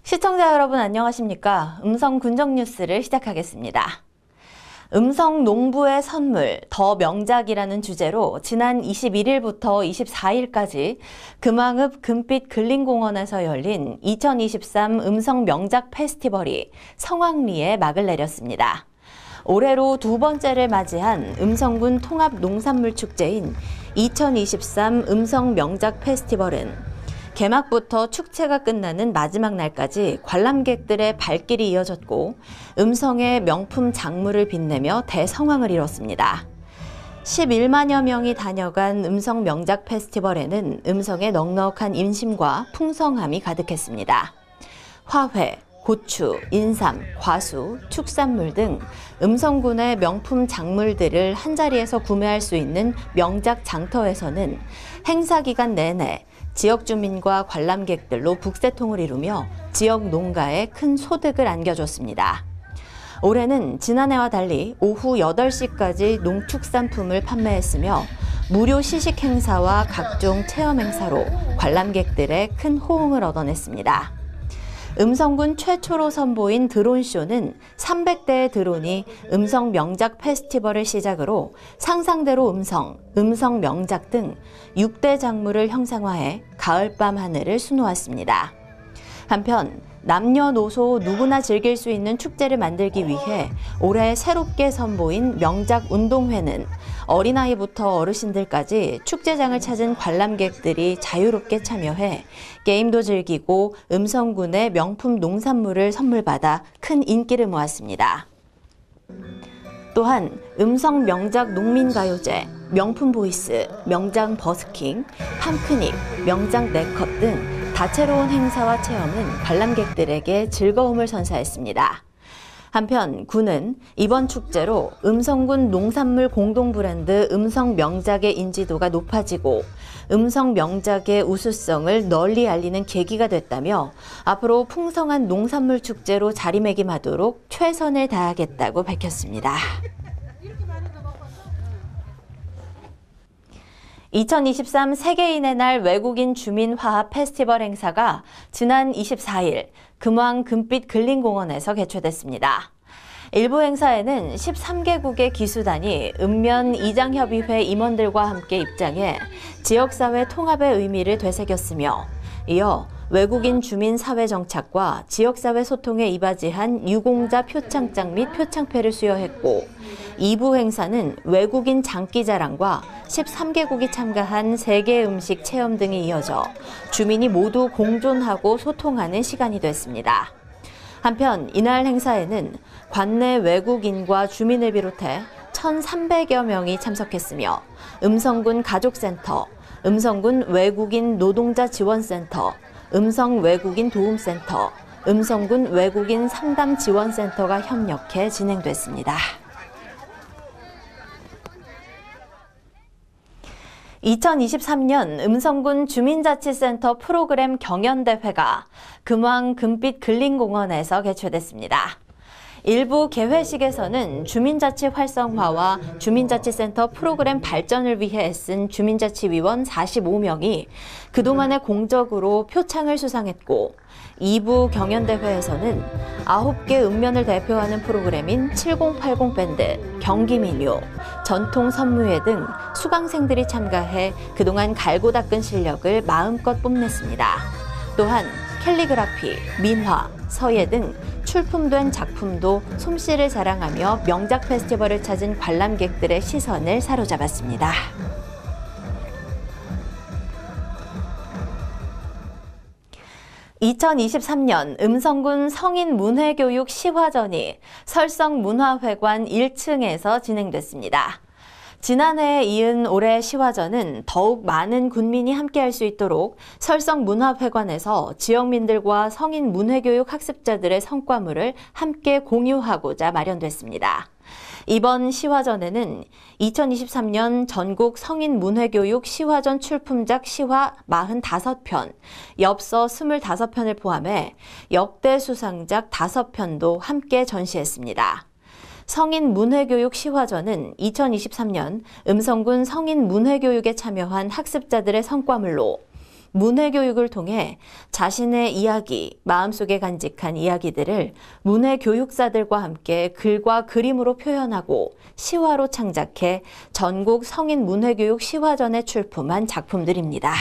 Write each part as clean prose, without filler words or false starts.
시청자 여러분 안녕하십니까? 음성 군정 뉴스를 시작하겠습니다. 음성 농부의 선물, 더 명작이라는 주제로 지난 21일부터 24일까지 금왕읍 금빛 근린공원에서 열린 2023 음성 명작 페스티벌이 성황리에 막을 내렸습니다. 올해로 두 번째를 맞이한 음성군 통합 농산물 축제인 2023 음성 명작 페스티벌은 개막부터 축제가 끝나는 마지막 날까지 관람객들의 발길이 이어졌고 음성의 명품 작물을 빛내며 대성황을 이뤘습니다. 11만여 명이 다녀간 음성 명작 페스티벌에는 음성의 넉넉한 인심과 풍성함이 가득했습니다. 화훼, 고추, 인삼, 과수, 축산물 등 음성군의 명품 작물들을 한자리에서 구매할 수 있는 명작 장터에서는 행사 기간 내내 지역 주민과 관람객들로 북새통을 이루며 지역 농가에 큰 소득을 안겨줬습니다. 올해는 지난해와 달리 오후 8시까지 농축산품을 판매했으며 무료 시식 행사와 각종 체험 행사로 관람객들의 큰 호응을 얻어냈습니다. 음성군 최초로 선보인 드론쇼는 300대의 드론이 음성 명작 페스티벌을 시작으로 상상대로 음성 명작 등 6대 작물을 형상화해 가을밤 하늘을 수놓았습니다. 한편 남녀노소 누구나 즐길 수 있는 축제를 만들기 위해 올해 새롭게 선보인 명작 운동회는 어린아이부터 어르신들까지 축제장을 찾은 관람객들이 자유롭게 참여해 게임도 즐기고 음성군의 명품 농산물을 선물받아 큰 인기를 모았습니다. 또한 음성 명작 농민가요제, 명품 보이스, 명장 버스킹, 팜크닉, 명장 네컷 등 다채로운 행사와 체험은 관람객들에게 즐거움을 선사했습니다. 한편 군은 이번 축제로 음성군 농산물 공동 브랜드 음성 명작의 인지도가 높아지고 음성 명작의 우수성을 널리 알리는 계기가 됐다며 앞으로 풍성한 농산물 축제로 자리매김하도록 최선을 다하겠다고 밝혔습니다. 2023 세계인의 날 외국인 주민 화합 페스티벌 행사가 지난 24일 금왕 금빛 근린공원에서 개최됐습니다. 일부 행사에는 13개국의 기수단이 읍면 이장협의회 임원들과 함께 입장해 지역사회 통합의 의미를 되새겼으며 이어 외국인 주민 사회 정착과 지역사회 소통에 이바지한 유공자 표창장 및 표창패를 수여했고 2부 행사는 외국인 장기자랑과 13개국이 참가한 세계 음식 체험 등이 이어져 주민이 모두 공존하고 소통하는 시간이 됐습니다. 한편 이날 행사에는 관내 외국인과 주민을 비롯해 1,300여 명이 참석했으며 음성군 가족센터, 음성군 외국인 노동자 지원센터, 음성 외국인 도움센터, 음성군 외국인 상담 지원센터가 협력해 진행됐습니다. 2023년 음성군 주민자치센터 프로그램 경연대회가 금왕 금빛 근린공원에서 개최됐습니다. 일부 개회식에서는 주민자치 활성화와 주민자치센터 프로그램 발전을 위해 애쓴 주민자치위원 45명이 그동안의 공적으로 표창을 수상했고 2부 경연대회에서는 9개 읍면을 대표하는 프로그램인 7080 밴드, 경기민요, 전통선무회 등 수강생들이 참가해 그동안 갈고 닦은 실력을 마음껏 뽐냈습니다. 또한 캘리그라피, 민화, 서예 등 출품된 작품도 솜씨를 자랑하며 명작 페스티벌을 찾은 관람객들의 시선을 사로잡았습니다. (2023년) 음성군 성인문해교육 시화전이 설성문화회관 1층에서 진행됐습니다. 지난해에 이은 올해 시화전은 더욱 많은 군민이 함께할 수 있도록 설성문화회관에서 지역민들과 성인문해교육 학습자들의 성과물을 함께 공유하고자 마련됐습니다. 이번 시화전에는 2023년 전국 성인문해교육 시화전 출품작 시화 45편, 엽서 25편을 포함해 역대 수상작 5편도 함께 전시했습니다. 성인문해교육 시화전은 2023년 음성군 성인문해교육에 참여한 학습자들의 성과물로 문해교육을 통해 자신의 이야기, 마음속에 간직한 이야기들을 문해교육사들과 함께 글과 그림으로 표현하고 시화로 창작해 전국 성인 문해교육 시화전에 출품한 작품들입니다.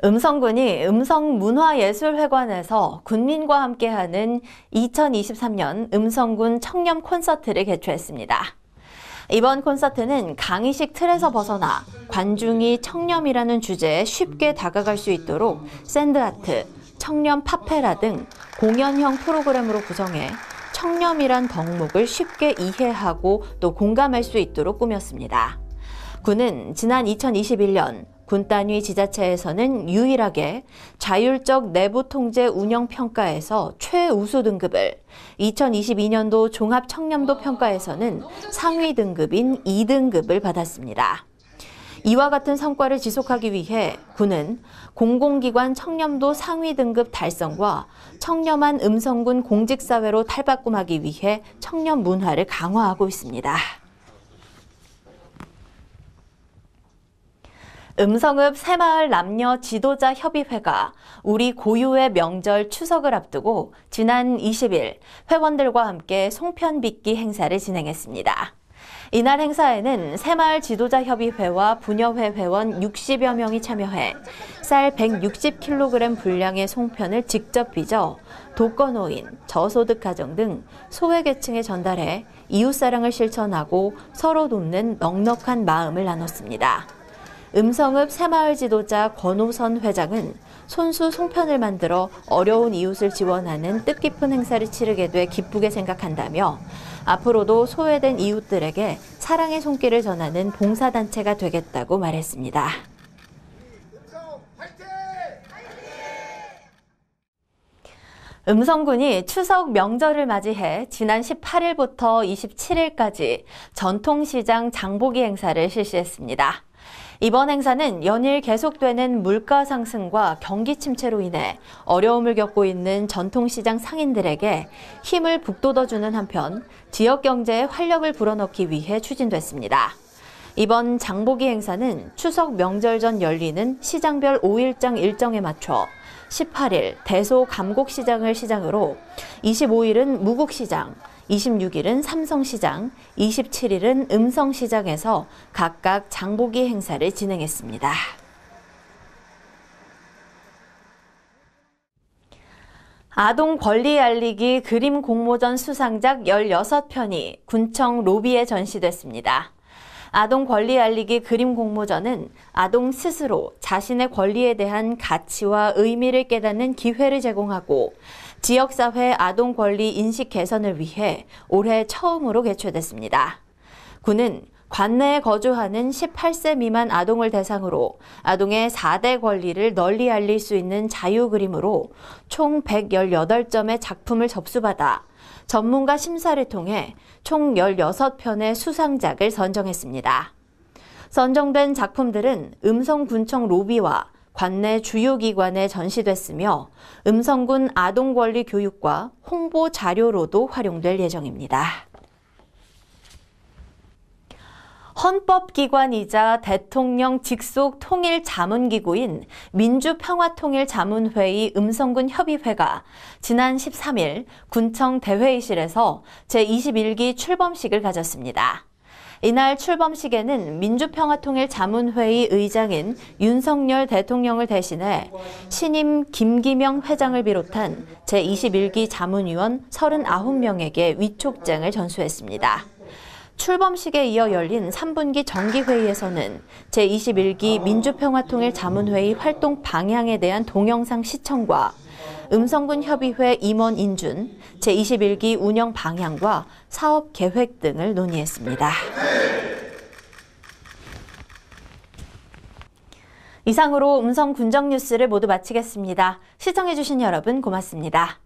음성군이 음성문화예술회관에서 군민과 함께하는 2023년 음성군 청렴 콘서트를 개최했습니다. 이번 콘서트는 강의식 틀에서 벗어나 관중이 청렴이라는 주제에 쉽게 다가갈 수 있도록 샌드아트, 청렴 팝페라 등 공연형 프로그램으로 구성해 청렴이란 덕목을 쉽게 이해하고 또 공감할 수 있도록 꾸몄습니다. 군은 지난 2021년 군 단위 지자체에서는 유일하게 자율적 내부 통제 운영 평가에서 최우수 등급을, 2022년도 종합 청렴도 평가에서는 상위 등급인 2등급을 받았습니다. 이와 같은 성과를 지속하기 위해 군은 공공기관 청렴도 상위 등급 달성과 청렴한 음성군 공직사회로 탈바꿈하기 위해 청렴 문화를 강화하고 있습니다. 음성읍 새마을 남녀 지도자 협의회가 우리 고유의 명절 추석을 앞두고 지난 20일 회원들과 함께 송편빚기 행사를 진행했습니다. 이날 행사에는 새마을 지도자 협의회와 부녀회 회원 60여 명이 참여해 쌀 160kg 분량의 송편을 직접 빚어 독거노인, 저소득 가정 등 소외계층에 전달해 이웃사랑을 실천하고 서로 돕는 넉넉한 마음을 나눴습니다. 음성읍 새마을 지도자 권호선 회장은 손수 송편을 만들어 어려운 이웃을 지원하는 뜻깊은 행사를 치르게 돼 기쁘게 생각한다며 앞으로도 소외된 이웃들에게 사랑의 손길을 전하는 봉사단체가 되겠다고 말했습니다. 음성군이 추석 명절을 맞이해 지난 18일부터 27일까지 전통시장 장보기 행사를 실시했습니다. 이번 행사는 연일 계속되는 물가 상승과 경기 침체로 인해 어려움을 겪고 있는 전통시장 상인들에게 힘을 북돋워주는 한편 지역 경제에 활력을 불어넣기 위해 추진됐습니다. 이번 장보기 행사는 추석 명절 전 열리는 시장별 5일장 일정에 맞춰 18일 대소 감곡시장을 시장으로 25일은 무국시장, 26일은 삼성시장, 27일은 음성시장에서 각각 장보기 행사를 진행했습니다. 아동 권리 알리기 그림 공모전 수상작 16편이 군청 로비에 전시됐습니다. 아동 권리 알리기 그림 공모전은 아동 스스로 자신의 권리에 대한 가치와 의미를 깨닫는 기회를 제공하고 지역사회 아동 권리 인식 개선을 위해 올해 처음으로 개최됐습니다. 군은 관내에 거주하는 18세 미만 아동을 대상으로 아동의 4대 권리를 널리 알릴 수 있는 자유 그림으로 총 118점의 작품을 접수받아 전문가 심사를 통해 총 16편의 수상작을 선정했습니다. 선정된 작품들은 음성군청 로비와 관내 주요 기관에 전시됐으며 음성군 아동권리 교육과 홍보 자료로도 활용될 예정입니다. 헌법기관이자 대통령 직속 통일자문기구인 민주평화통일자문회의 음성군 협의회가 지난 13일 군청 대회의실에서 제21기 출범식을 가졌습니다. 이날 출범식에는 민주평화통일자문회의 의장인 윤석열 대통령을 대신해 신임 김기명 회장을 비롯한 제21기 자문위원 39명에게 위촉장을 전수했습니다. 출범식에 이어 열린 3분기 정기회의에서는 제21기 민주평화통일자문회의 활동 방향에 대한 동영상 시청과 음성군 협의회 임원 인준, 제21기 운영 방향과 사업 계획 등을 논의했습니다. 이상으로 음성 군정 뉴스를 모두 마치겠습니다. 시청해주신 여러분 고맙습니다.